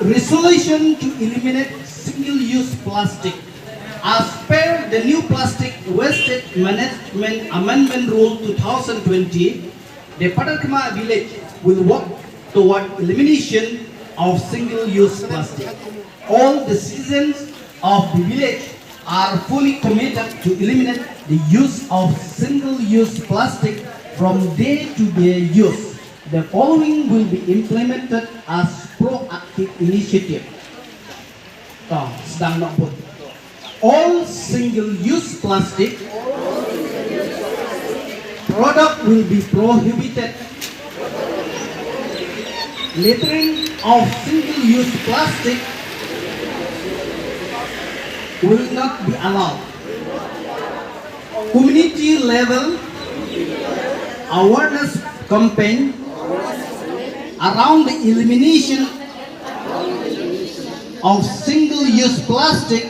Resolution to eliminate single-use plastic. As per the new Plastic Wastage Management Amendment Rule 2020, the Patharkhmah village will work toward elimination of single-use plastic. All the citizens of the village are fully committed to eliminate the use of single-use plastic from day-to-day use. The following will be implemented as proactive initiative. Sedang nak buat. All single-use plastic product will be prohibited. Littering of single-use plastic will not be allowed. Community level awareness campaign around the elimination of single-use plastic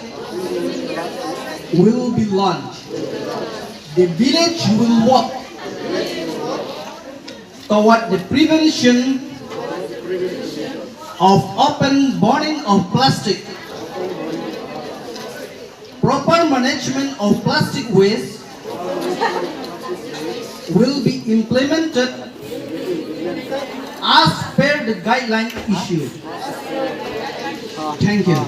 will be launched. The village will work toward the prevention of open burning of plastic. Proper management of plastic waste will be implemented as per the guideline issued. Thank you.